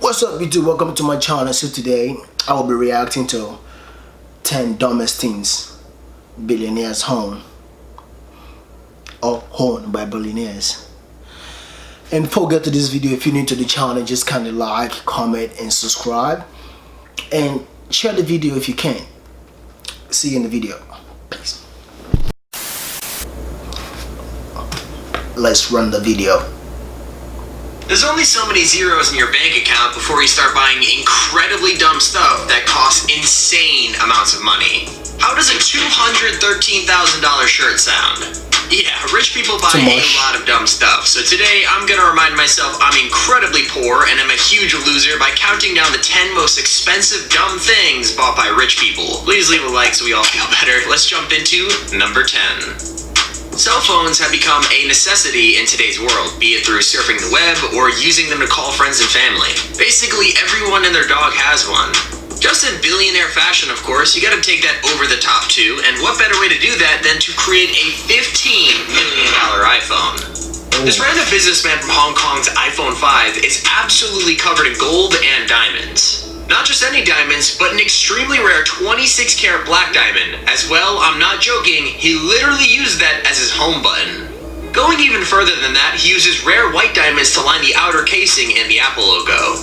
What's up YouTube, welcome to my channel. So today I will be reacting to 10 dumbest things billionaires own or owned by billionaires. And before we get to this video, if you're new to the channel, just kindly like, comment and subscribe and share the video if you can. See you in the video. Peace. Let's run the video. There's only so many zeros in your bank account before you start buying incredibly dumb stuff that costs insane amounts of money. How does a $213,000 shirt sound? Yeah, rich people buy a lot of dumb stuff. So today I'm gonna remind myself I'm incredibly poor and I'm a huge loser by counting down the 10 most expensive dumb things bought by rich people. Please leave a like so we all feel better. Let's jump into number 10. Cell phones have become a necessity in today's world, be it through surfing the web or using them to call friends and family. Basically, everyone and their dog has one. Just in billionaire fashion, of course, you gotta take that over the top too, and what better way to do that than to create a $15 million iPhone? This random businessman from Hong Kong's iPhone 5 is absolutely covered in gold and diamonds. Not just any diamonds, but an extremely rare 26-karat black diamond. As well, I'm not joking, he literally used that as his home button. Going even further than that, he uses rare white diamonds to line the outer casing and the Apple logo.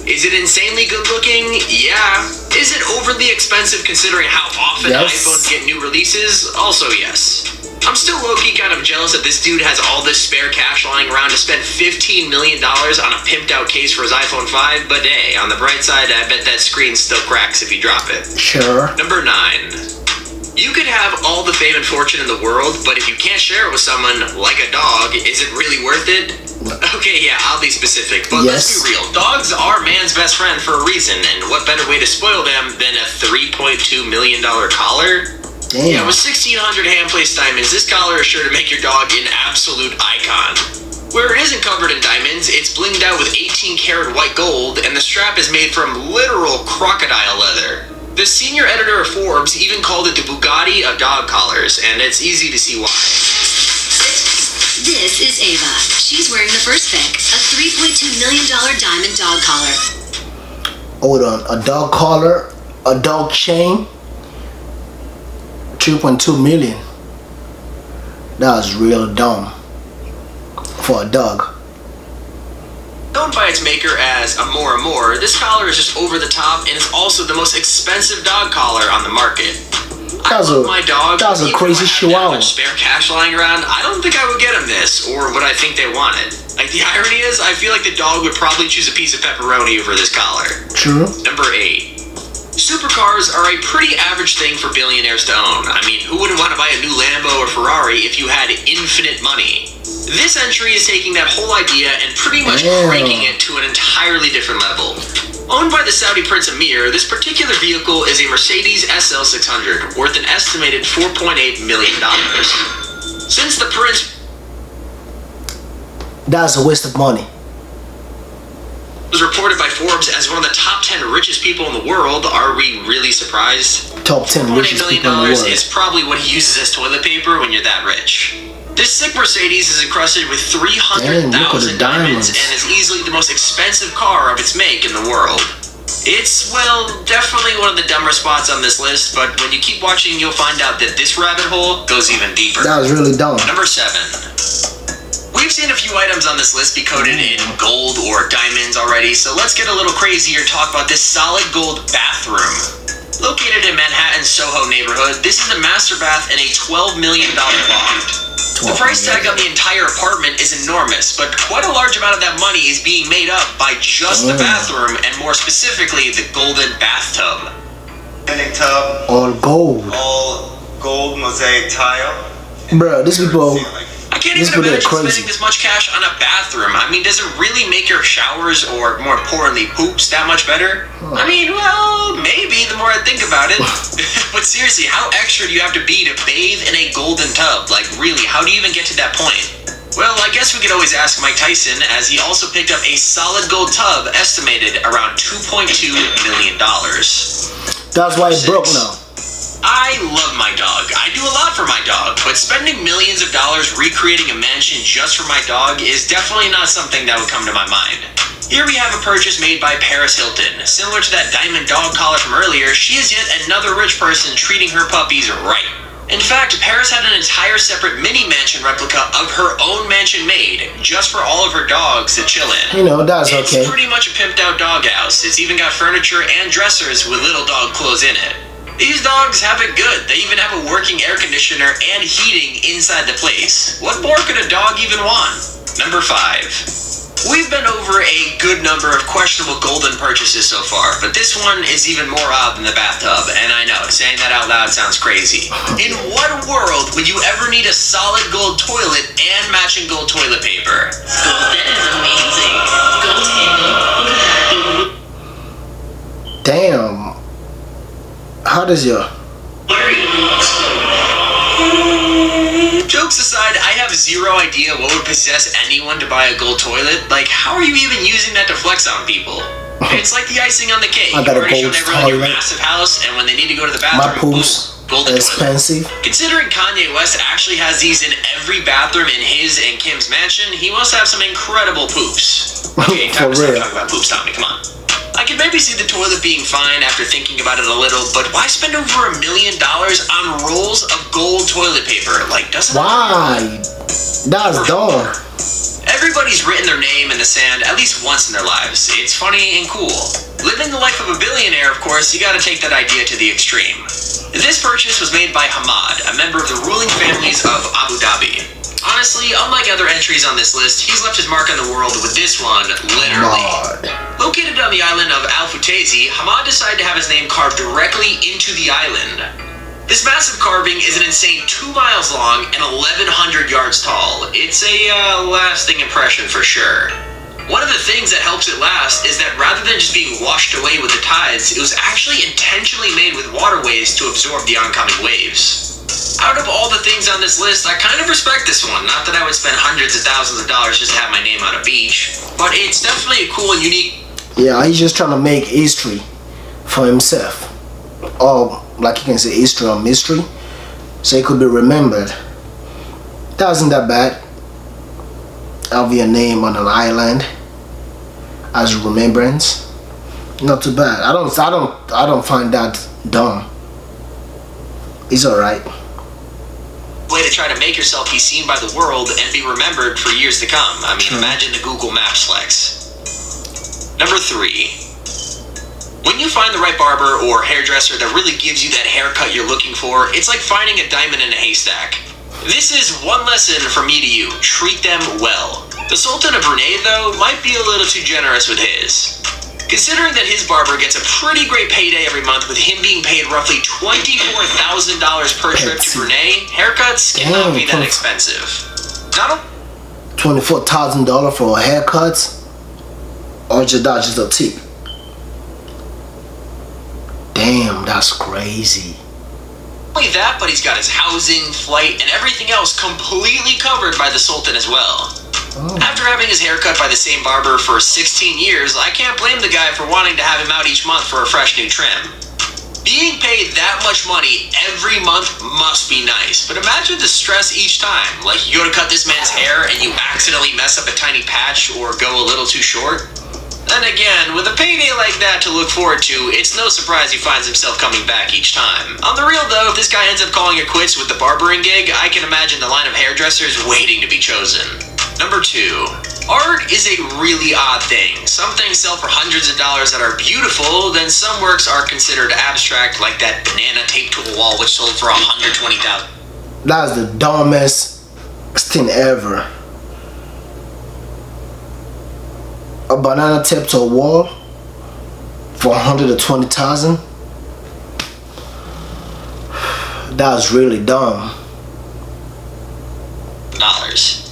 Is it insanely good looking? Yeah. Is it overly expensive considering how often iPhones get new releases? Also yes. I'm still low-key kind of jealous that this dude has all this spare cash lying around to spend $15 million on a pimped-out case for his iPhone 5, but hey, on the bright side, I bet that screen still cracks if you drop it. Sure. Number 9. You could have all the fame and fortune in the world, but if you can't share it with someone, like a dog, is it really worth it? Okay, yeah, I'll be specific, but let's be real. Dogs are man's best friend for a reason, and what better way to spoil them than a $3.2 million collar? Damn. Yeah, with 1,600 hand-placed diamonds, this collar is sure to make your dog an absolute icon. Where it isn't covered in diamonds, it's blinged out with 18-karat white gold, and the strap is made from literal crocodile leather. The senior editor of Forbes even called it the Bugatti of dog collars, and it's easy to see why. This is Ava. She's wearing the first pick, a $3.2 million diamond dog collar. Hold on, a dog collar, a dog chain, 3.2 million. That was real dumb for a dog. Known by its maker as Amor Amor, this collar is just over the top and is also the most expensive dog collar on the market. I love my dog. That was a crazy chihuahua. Much spare cash lying around, I don't think I would get him this, or would I think they wanted. Like, the irony is, I feel like the dog would probably choose a piece of pepperoni over this collar. True. Number 8. Supercars are a pretty average thing for billionaires to own. I mean, who wouldn't want to buy a new Lambo or Ferrari if you had infinite money? This entry is taking that whole idea and pretty much cranking it to an entirely different level. Owned by the Saudi Prince Amir, this particular vehicle is a Mercedes SL 600, worth an estimated $4.8 million. Since the Prince... That's a waste of money. Was reported by Forbes as one of the top 10 richest people in the world. Are we really surprised? Top 10 richest people in the world is probably what he uses as toilet paper when you're that rich. This sick Mercedes is encrusted with 300,000 diamonds and is easily the most expensive car of its make in the world. It's, well, definitely one of the dumber spots on this list, but when you keep watching, you'll find out that this rabbit hole goes even deeper. That was really dumb. Number 7. We've seen a few items on this list be coated in gold or diamonds already, so let's get a little crazier and talk about this solid gold bathroom. Located in Manhattan's Soho neighborhood, this is a master bath in a $12 million loft. The price tag on the entire apartment is enormous, but quite a large amount of that money is being made up by just the bathroom, and more specifically, the golden bathtub. Tub, all gold. all gold mosaic tile. Bro, these people... I can't even imagine spending this much cash on a bathroom. I mean, does it really make your showers, or more importantly, poops, that much better? I mean, well, maybe the more I think about it. But seriously, how extra do you have to be to bathe in a golden tub? Like, really, how do you even get to that point? Well, I guess we could always ask Mike Tyson, as he also picked up a solid gold tub estimated around $2.2 million. That's why it's broke now. I love my dog. I do a lot for my dog, but spending millions of dollars recreating a mansion just for my dog is definitely not something that would come to my mind. Here we have a purchase made by Paris Hilton. Similar to that diamond dog collar from earlier, she is yet another rich person treating her puppies right. In fact, Paris had an entire separate mini mansion replica of her own mansion made, just for all of her dogs to chill in. You know, that's okay. It's pretty much a pimped out dog house. It's even got furniture and dressers with little dog clothes in it. These dogs have it good. They even have a working air conditioner and heating inside the place. What more could a dog even want? Number 5. We've been over a good number of questionable golden purchases so far, but this one is even more odd than the bathtub, and I know, saying that out loud sounds crazy. In what world would you ever need a solid gold toilet and matching gold toilet paper? Oh, that is amazing. Gold handle. Look at that. Damn. How does your... What are you? Jokes aside, I have zero idea what would possess anyone to buy a gold toilet. Like, how are you even using that to flex on people? It's like the icing on the cake. I got a already gold shown everyone your toilet. massive house, and when they need to go to the My bathroom, poops boom, golden expensive. toilet. Considering Kanye West actually has these in every bathroom in his and Kim's mansion, he must have some incredible poops. Okay, time to stop talking about poops, Tommy, come on. I could maybe see the toilet being fine after thinking about it a little, but why spend over $1 million on rolls of gold toilet paper? Like, doesn't Why? That's dumb. Everybody's written their name in the sand at least once in their lives. It's funny and cool. Living the life of a billionaire, of course, you gotta take that idea to the extreme. This purchase was made by Hamad, a member of the ruling families of Abu Dhabi. Honestly, unlike other entries on this list, he's left his mark on the world with this one, literally. Located on the island of Al Futaizi, Hamad decided to have his name carved directly into the island. This massive carving is an insane 2 miles long and 1,100 yards tall. It's a lasting impression for sure. One of the things that helps it last is that rather than just being washed away with the tides, it was actually intentionally made with waterways to absorb the oncoming waves. Out of all the things on this list, I kind of respect this one. Not that I would spend hundreds of thousands of dollars just to have my name on a beach, but it's definitely a cool and unique... Yeah, he's just trying to make history for himself. Or, like you can say, history or mystery, so it could be remembered. That wasn't that bad. Have your name on an island as a remembrance. Not too bad. I don't find that dumb. It's alright. Way to try to make yourself be seen by the world and be remembered for years to come. I mean, imagine the Google Maps flex. Number 3. When you find the right barber or hairdresser that really gives you that haircut you're looking for, it's like finding a diamond in a haystack. This is one lesson from me to you. Treat them well. The Sultan of Brunei, though, might be a little too generous with his. Considering that his barber gets a pretty great payday every month, with him being paid roughly $24,000 per trip to Brunei, haircuts cannot be that expensive. Not only $24,000 for a haircut, or just that's just a tip. Damn, that's crazy. that, but he's got his housing, flight, and everything else completely covered by the Sultan as well. After having his hair cut by the same barber for 16 years, I can't blame the guy for wanting to have him out each month for a fresh new trim. Being paid that much money every month must be nice, but imagine the stress each time. Like, you go to cut this man's hair and you accidentally mess up a tiny patch or go a little too short. Then again, with a payday like that to look forward to, it's no surprise he finds himself coming back each time. On the real though, if this guy ends up calling it quits with the barbering gig, I can imagine the line of hairdressers waiting to be chosen. Number 2. Art is a really odd thing. Some things sell for hundreds of dollars that are beautiful, then some works are considered abstract, like that banana taped to a wall which sold for $120,000. That's the dumbest thing ever. A banana taped to a wall for $120,000. That's really dumb.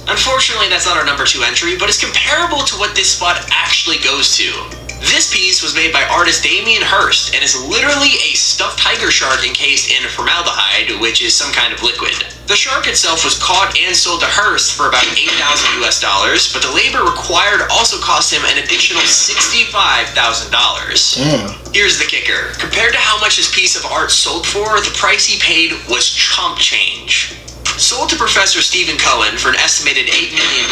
Unfortunately, that's not our number 2 entry, but it's comparable to what this spot actually goes to. This piece was made by artist Damien Hirst and is literally a stuffed tiger shark encased in formaldehyde, which is some kind of liquid. The shark itself was caught and sold to Hirst for about $8,000 US, but the labor required also cost him an additional $65,000. Damn. Here's the kicker. Compared to how much this piece of art sold for, the price he paid was chump change. Sold to Professor Stephen Cohen for an estimated $8 million,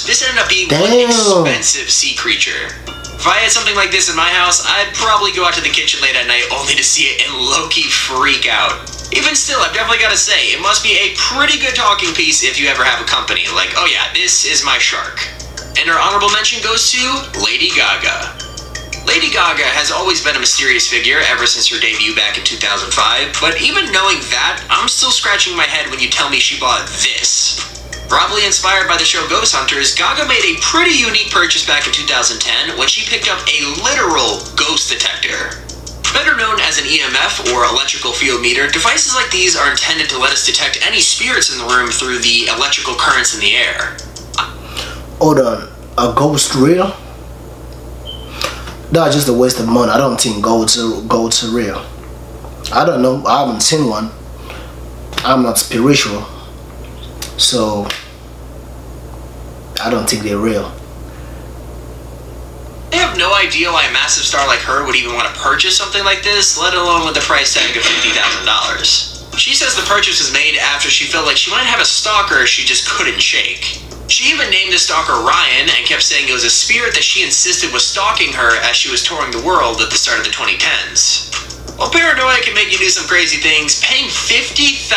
this ended up being one Damn. expensive sea creature. If I had something like this in my house, I'd probably go out to the kitchen late at night only to see it and low-key freak out. Even still, I've definitely got to say, it must be a pretty good talking piece if you ever have a company. Like, oh yeah, this is my shark. And our honorable mention goes to Lady Gaga. Lady Gaga has always been a mysterious figure ever since her debut back in 2005, but even knowing that, I'm still scratching my head when you tell me she bought this. Probably inspired by the show Ghost Hunters, Gaga made a pretty unique purchase back in 2010 when she picked up a literal ghost detector. Better known as an EMF or electrical field meter, devices like these are intended to let us detect any spirits in the room through the electrical currents in the air. Hold on, a ghost real? That's just a waste of money. I don't think ghosts are real. I don't know. I haven't seen one. I'm not spiritual, so I don't think they're real. I have no idea why a massive star like her would even want to purchase something like this, let alone with the price tag of $50,000. She says the purchase was made after she felt like she might have a stalker she just couldn't shake. She even named the stalker Ryan and kept saying it was a spirit that she insisted was stalking her as she was touring the world at the start of the 2010s. While paranoia can make you do some crazy things, paying $50,000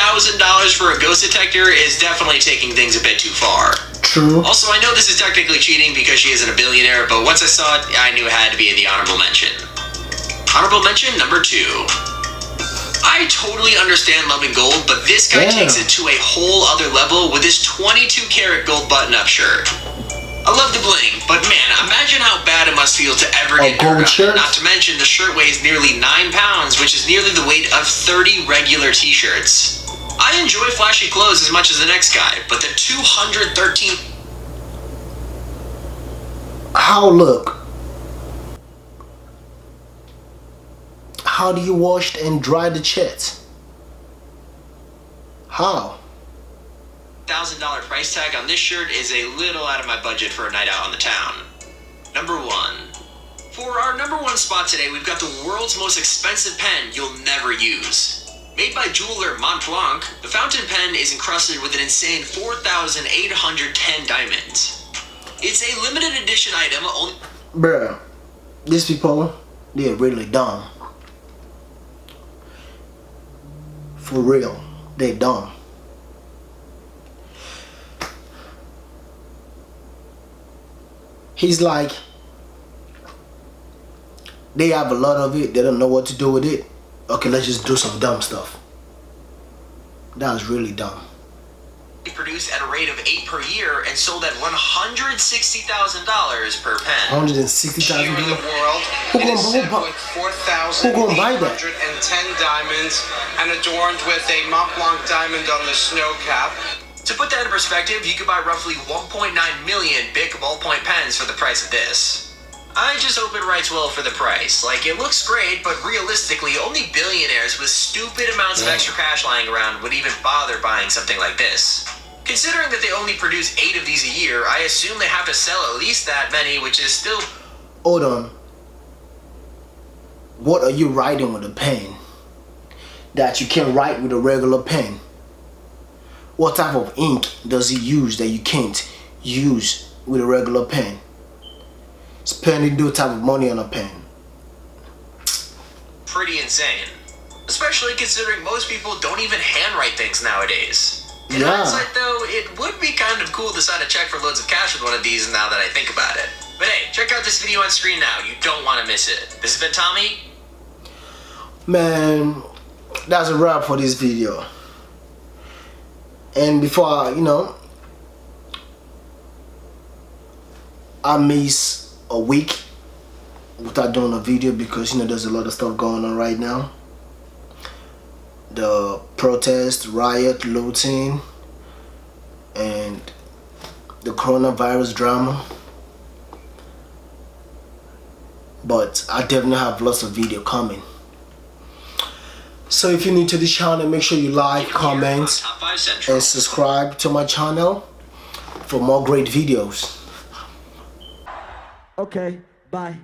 for a ghost detector is definitely taking things a bit too far. True. Also, I know this is technically cheating because she isn't a billionaire, but once I saw it, I knew it had to be in the honorable mention. Honorable mention number 2. I totally understand loving gold, but this guy takes it to a whole other level with his 22 karat gold button-up shirt. I love the bling, but man, imagine how bad it must feel to ever get dirt on it. Not to mention the shirt weighs nearly 9 pounds, which is nearly the weight of 30 regular t-shirts. I enjoy flashy clothes as much as the next guy, but the 213... How do you wash and dry the shirts? How? $1,000 price tag on this shirt is a little out of my budget for a night out on the town. Number 1. For our number 1 spot today, we've got the world's most expensive pen you'll never use. Made by jeweler Montblanc, the fountain pen is encrusted with an insane 4,810 diamonds. It's a limited edition item only... Bruh, these people, they're really dumb. For real, they're dumb. He's like, they have a lot of it, they don't know what to do with it. Okay, let's just do some dumb stuff. That was really dumb. Produced at a rate of 8 per year and sold at $160,000 per pen. $160,000? In the world, it is set with 4,810 diamonds and adorned with a Mont Blanc diamond on the snow cap. To put that in perspective, you could buy roughly 1.9 million Bic ballpoint pens for the price of this. I just hope it writes well for the price. Like, it looks great, but realistically, only billionaires with stupid amounts of extra cash lying around would even bother buying something like this. Considering that they only produce 8 of these a year, I assume they have to sell at least that many, which is still... Hold on. What are you writing with a pen that you can't write with a regular pen? What type of ink does he use that you can't use with a regular pen? Spending that type of money on a pen. Pretty insane. Especially considering most people don't even handwrite things nowadays. In hindsight though, it would be kind of cool to sign a check for loads of cash with one of these now that I think about it. But hey, check out this video on screen now. You don't want to miss it. This has been Tommy. Man, that's a wrap for this video. And before I miss a week without doing a video because there's a lot of stuff going on right now. The protest, riot, looting, and the coronavirus drama. But I definitely have lots of video coming. So if you're new to this channel, make sure you like, comment, and subscribe to my channel for more great videos. Okay, bye.